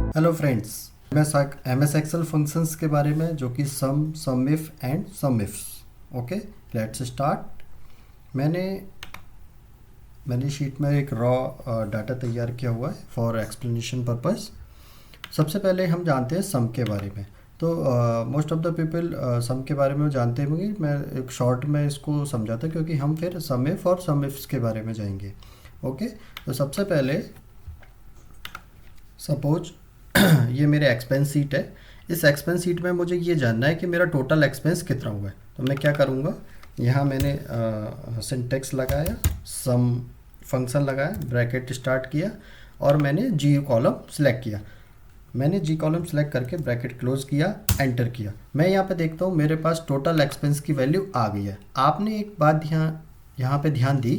Hello friends, M S Excel functions के बारे में जो कि sum if and sum ifs. Okay, let's start. मैंने मैंने शीट में एक रॉ डाटा तैयार किया हुआ है फॉर एक्सप्लेनेशन पर्पस। सबसे पहले हम जानते हैं सम के बारे में। तो most of the people sum के बारे में जानते होंगे। मैं एक शॉर्ट में इसको समझाता क्योंकि हम फिर सम इफ और सम इफ्स के बारे में जाएंगे। ओके, तो सबसे पहले सपोज ये मेरे एक्सपेंस सीट है। इस एक्सपेंस सीट में मुझे ये जानना है कि मेरा टोटल एक्सपेंस कितना हुआ है। तो मैं क्या करूँगा, यहाँ मैंने सिंटेक्स लगाया, सम फंक्शन लगाया, ब्रैकेट स्टार्ट किया और मैंने जी कॉलम सेलेक्ट किया। मैंने जी कॉलम सेलेक्ट करके ब्रैकेट क्लोज किया, एंटर किया। मैं यहाँ पे देखता हूँ मेरे पास टोटल एक्सपेंस की वैल्यू आ गई है। आपने एक बात यहाँ पे ध्यान दी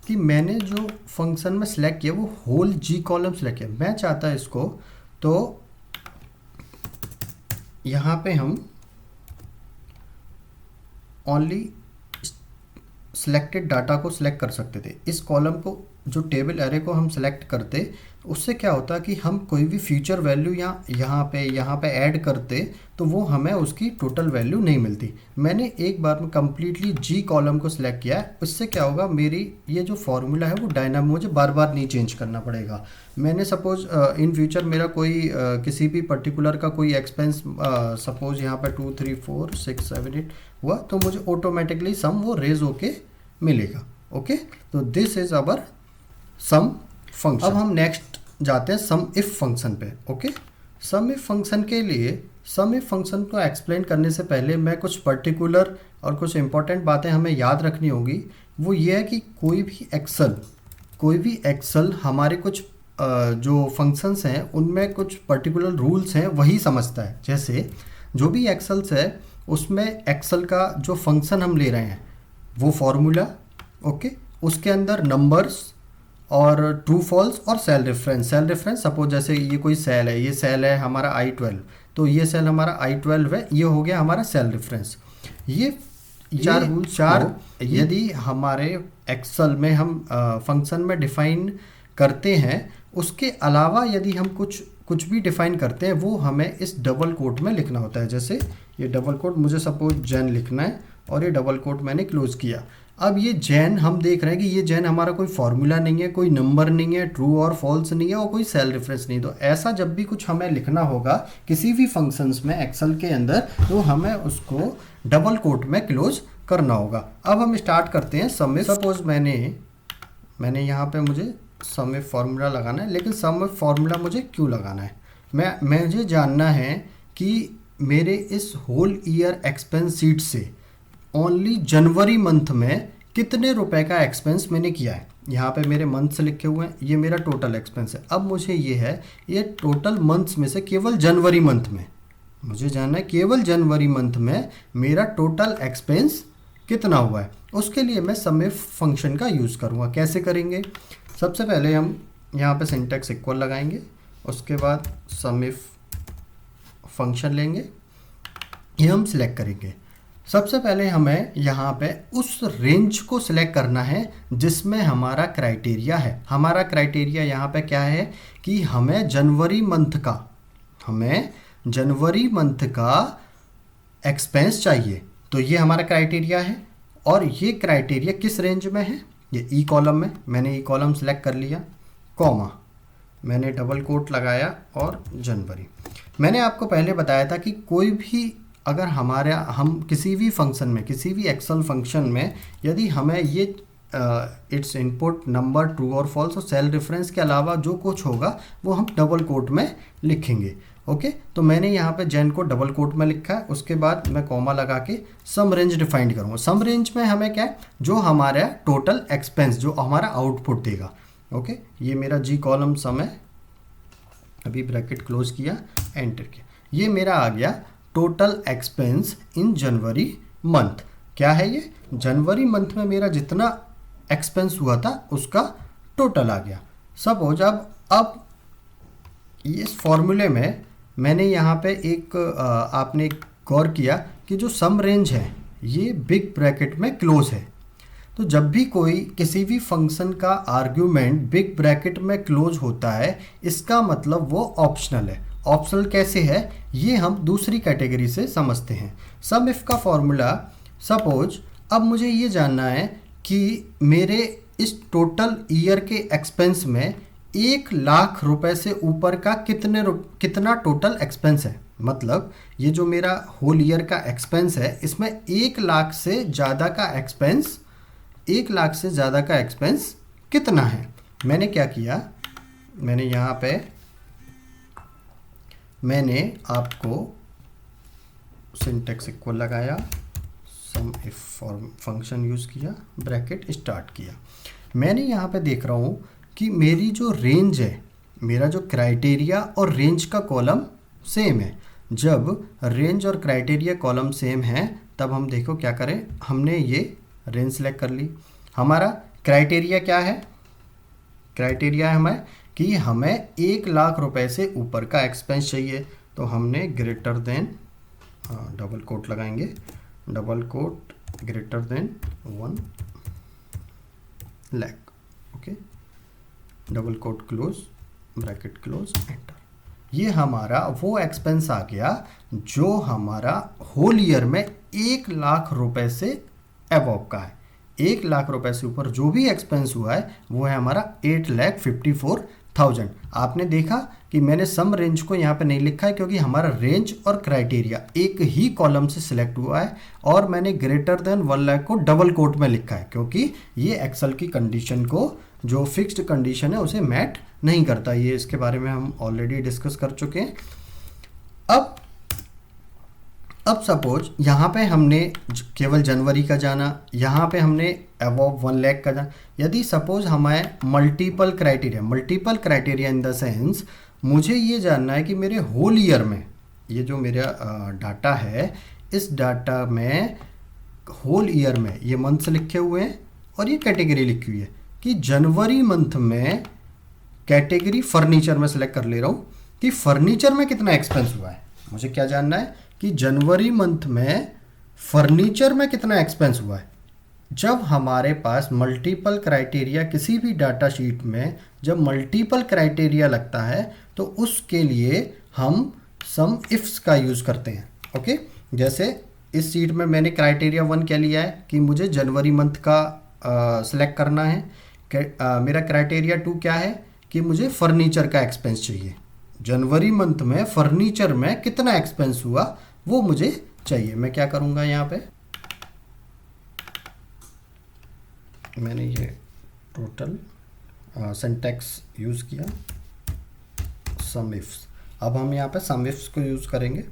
कि मैंने जो फंक्शन में सेलेक्ट किया वो होल जी कॉलम सेलेक्ट किया। मैं चाहता है इसको, तो यहाँ पे हम ओनली सिलेक्टेड डाटा को सिलेक्ट कर सकते थे। इस कॉलम को, जो टेबल एरे को हम सेलेक्ट करते, उससे क्या होता कि हम कोई भी फ्यूचर वैल्यू यहाँ पे ऐड करते तो वो हमें उसकी टोटल वैल्यू नहीं मिलती। मैंने एक बार में कम्प्लीटली जी कॉलम को सिलेक्ट किया है। उससे क्या होगा, मेरी ये जो फॉर्मूला है वो डायनामो, मुझे बार बार नहीं चेंज करना पड़ेगा। मैंने सपोज इन फ्यूचर मेरा कोई किसी भी पर्टिकुलर का कोई एक्सपेंस सपोज यहाँ पे 2 3 4 6 7 8 हुआ तो मुझे ऑटोमेटिकली सम वो रेज होके मिलेगा। ओके, तो this is our sum function. अब हम नेक्स्ट जाते हैं सम इफ फंक्शन पे। ओके, सम इफ फंक्शन के लिए सम इफ फंक्शन को एक्सप्लेन करने से पहले मैं कुछ पर्टिकुलर और कुछ इंपॉर्टेंट बातें हमें याद रखनी होगी। वो ये है कि कोई भी एक्सेल हमारे कुछ जो फंक्शंस हैं उनमें कुछ पर्टिकुलर रूल्स हैं वही समझता है। जैसे जो भी एक्सेल्स है उसमें एक्सेल का जो फंक्शन हम ले रहे हैं वो फॉर्मूला, ओके, उसके अंदर नंबर्स और ट्रू फॉल्स और सेल रेफरेंस सपोज जैसे ये कोई सेल है, ये सेल है हमारा I12, तो ये सेल हमारा I12 है, ये हो गया हमारा सेल रेफरेंस। ये चार यदि हमारे एक्सेल में हम फंक्शन में डिफाइन करते हैं, उसके अलावा यदि हम कुछ भी डिफाइन करते हैं वो हमें इस डबल कोट में लिखना होता है। जैसे ये डबल कोट मुझे सपोज जेन लिखना है और ये डबल कोट मैंने क्लोज किया। अब ये जेन हम देख रहे हैं कि ये जेन हमारा कोई फॉर्मूला नहीं है, कोई नंबर नहीं है, ट्रू और फॉल्स नहीं है और कोई सेल रेफरेंस नहीं। तो ऐसा जब भी कुछ हमें लिखना होगा किसी भी फंक्शंस में एक्सेल के अंदर, तो हमें उसको डबल कोट में क्लोज करना होगा। अब हम स्टार्ट करते हैं सम इफ। सपोज मैंने यहाँ पे मुझे सम इफ फार्मूला लगाना है, लेकिन सम इफ फार्मूला मुझे क्यों लगाना है, मुझे जानना है कि मेरे इस होल ईयर एक्सपेंस शीट से ओनली जनवरी मंथ में कितने रुपए का एक्सपेंस मैंने किया है। यहाँ पे मेरे मंथ्स लिखे हुए हैं, ये मेरा टोटल एक्सपेंस है। अब मुझे ये टोटल मंथ्स में से केवल जनवरी मंथ में मुझे जानना है, केवल जनवरी मंथ में मेरा टोटल एक्सपेंस कितना हुआ है। उसके लिए मैं सम इफ फंक्शन का यूज़ करूँगा। कैसे करेंगे, सबसे पहले हम यहाँ पे सिंटैक्स इक्वल लगाएंगे, उसके बाद सम इफ फंक्शन लेंगे, ये हम सिलेक्ट करेंगे। सबसे पहले हमें यहाँ पे उस रेंज को सिलेक्ट करना है जिसमें हमारा क्राइटेरिया है। हमारा क्राइटेरिया यहाँ पे क्या है कि हमें जनवरी मंथ का एक्सपेंस चाहिए। तो ये हमारा क्राइटेरिया है और ये क्राइटेरिया किस रेंज में है, ये ई कॉलम में। मैंने ई कॉलम सेलेक्ट कर लिया, कॉमा, मैंने डबल कोट लगाया और जनवरी। मैंने आपको पहले बताया था कि कोई भी अगर हम किसी भी फंक्शन में, किसी भी एक्सेल फंक्शन में यदि हमें ये इट्स इनपुट नंबर ट्रू और फॉल्स और सेल रेफरेंस के अलावा जो कुछ होगा वो हम डबल कोट में लिखेंगे। ओके, तो मैंने यहाँ पे जेन को डबल कोट में लिखा है। उसके बाद मैं कॉमा लगा के सम रेंज डिफाइन करूँगा। सम रेंज में हमें क्या है, जो हमारा टोटल एक्सपेंस, जो हमारा आउटपुट देगा। ओके, ये मेरा जी कॉलम सम है, अभी ब्रैकेट क्लोज किया, एंटर किया, ये मेरा आ गया टोटल एक्सपेंस इन जनवरी मंथ। क्या है ये, जनवरी मंथ में मेरा जितना एक्सपेंस हुआ था उसका टोटल आ गया। सपोज अब इस फॉर्मूले में मैंने यहाँ पे आपने गौर किया कि जो सम रेंज है ये बिग ब्रैकेट में क्लोज है। तो जब भी कोई किसी भी फंक्शन का आर्ग्यूमेंट बिग ब्रैकेट में क्लोज होता है, इसका मतलब वो ऑप्शनल है। ऑप्शनल कैसे है ये हम दूसरी कैटेगरी से समझते हैं। सम इफ का फॉर्मूला, सपोज अब मुझे ये जानना है कि मेरे इस टोटल ईयर के एक्सपेंस में 1,00,000 रुपए से ऊपर का कितना टोटल एक्सपेंस है। मतलब ये जो मेरा होल ईयर का एक्सपेंस है, इसमें 1,00,000 से ज़्यादा का एक्सपेंस, 1,00,000 से ज़्यादा का एक्सपेंस कितना है। मैंने क्या किया, मैंने यहाँ पे मैंने आपको सिंटेक्स इक्वल लगाया, सम इफ फंक्शन यूज़ किया, ब्रैकेट स्टार्ट किया। मैंने यहाँ पे देख रहा हूँ कि मेरी जो रेंज है, मेरा जो क्राइटेरिया और रेंज का कॉलम सेम है। जब रेंज और क्राइटेरिया कॉलम सेम है तब हम देखो क्या करें, हमने ये रेंज सेलेक्ट कर ली। हमारा क्राइटेरिया क्या है, क्राइटेरिया है हमें कि हमें 1,00,000 रुपए से ऊपर का एक्सपेंस चाहिए, तो हमने ग्रेटर देन, डबल कोट लगाएंगे, double quote greater than 1,00,000, okay, double quote close, bracket close, enter. ये हमारा वो एक्सपेंस आ गया जो हमारा होल ईयर में 1,00,000 रुपए से अबव का है। 1,00,000 रुपए से ऊपर जो भी एक्सपेंस हुआ है वो है हमारा 8,54,000। आपने देखा कि मैंने सम रेंज को यहाँ पे नहीं लिखा है क्योंकि हमारा रेंज और क्राइटेरिया एक ही कॉलम से सिलेक्ट हुआ है, और मैंने ग्रेटर देन 1,00,000 को डबल कोट में लिखा है क्योंकि ये एक्सेल की कंडीशन को, जो फिक्स्ड कंडीशन है, उसे मैट नहीं करता। ये इसके बारे में हम ऑलरेडी डिस्कस कर चुके हैं। अब सपोज यहाँ पे हमने केवल जनवरी का जाना, यहाँ पे हमने अबव 1,00,000 का जाना। यदि सपोज हमें multiple criteria in the sense, मुझे ये जानना है कि मेरे होल ईयर में, ये जो मेरा डाटा है, इस डाटा में होल ईयर में ये मंथ्स लिखे हुए हैं और ये कैटेगरी लिखी हुई है कि जनवरी मंथ में कैटेगरी फर्नीचर में सेलेक्ट कर ले रहा हूँ कि फर्नीचर में कितना एक्सपेंस हुआ है। मुझे क्या जानना है कि जनवरी मंथ में फर्नीचर में कितना एक्सपेंस हुआ है। जब हमारे पास मल्टीपल क्राइटेरिया, किसी भी डाटा शीट में जब मल्टीपल क्राइटेरिया लगता है तो उसके लिए हम सम इफ्स का यूज़ करते हैं, ओके। जैसे इस शीट में मैंने क्राइटेरिया 1 क्या लिया है कि मुझे जनवरी मंथ का सिलेक्ट करना है। मेरा क्राइटेरिया 2 क्या है कि मुझे फर्नीचर का एक्सपेंस चाहिए। जनवरी मंथ में फर्नीचर में कितना एक्सपेंस हुआ वो मुझे चाहिए। मैं क्या करूँगा, यहाँ पे मैंने ये टोटल सिंटैक्स यूज़ किया, सम इफ्स। अब हम यहाँ पे सम इफ्स को यूज़ करेंगे,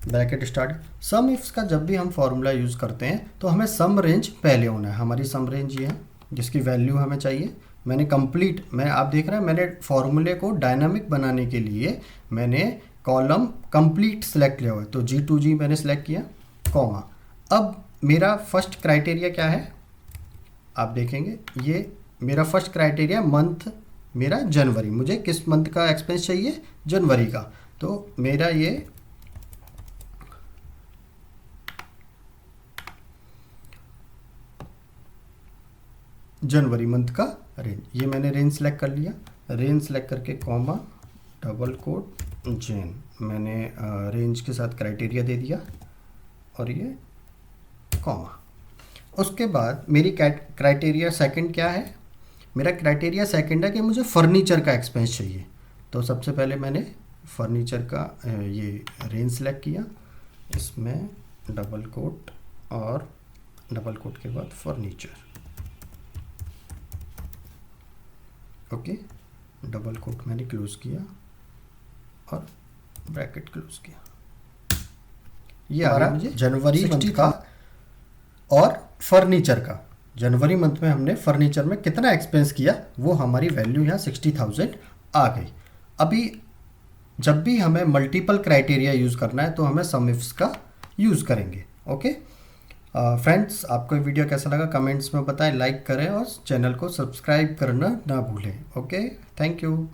ब्रैकेट स्टार्ट। सम इफ्स का जब भी हम फॉर्मूला यूज़ करते हैं तो हमें सम रेंज पहले होना है। हमारी सम रेंज ये है जिसकी वैल्यू हमें चाहिए। मैंने कंप्लीट, आप देख रहे हैं मैंने फॉर्मूले को डायनामिक बनाने के लिए मैंने कॉलम कंप्लीट सेलेक्ट लिया हुआ है, तो G2G मैंने सेलेक्ट किया, कॉमा। अब मेरा फर्स्ट क्राइटेरिया क्या है, आप देखेंगे ये मेरा फर्स्ट क्राइटेरिया मंथ मेरा जनवरी। मुझे किस मंथ का एक्सपेंस चाहिए, जनवरी का। तो मेरा ये जनवरी मंथ का रेंज, ये मैंने रेंज सेलेक्ट कर लिया। रेंज सेलेक्ट करके कॉमा, डबल कोट, जेन, मैंने रेंज के साथ क्राइटेरिया दे दिया और ये कॉमा। उसके बाद मेरी क्राइटेरिया सेकंड क्या है, मेरा क्राइटेरिया सेकंड है कि मुझे फर्नीचर का एक्सपेंस चाहिए। तो सबसे पहले मैंने फर्नीचर का ये रेंज सेलेक्ट किया, इसमें डबल कोट और डबल कोट के बाद फर्नीचर, ओके, डबल कोट मैंने क्लोज किया और ब्रैकेट क्लोज किया। ये आ रहा मुझे जनवरी मंथ का और फर्नीचर का। जनवरी मंथ में हमने फर्नीचर में कितना एक्सपेंस किया वो हमारी वैल्यू यहाँ 60,000 आ गई। अभी जब भी हमें मल्टीपल क्राइटेरिया यूज़ करना है तो हमें सम इफ्स का यूज़ करेंगे, ओके। फ्रेंड्स, आपको वीडियो कैसा लगा कमेंट्स में बताएं, लाइक करें और चैनल को सब्सक्राइब करना ना भूलें, ओके। Thank you.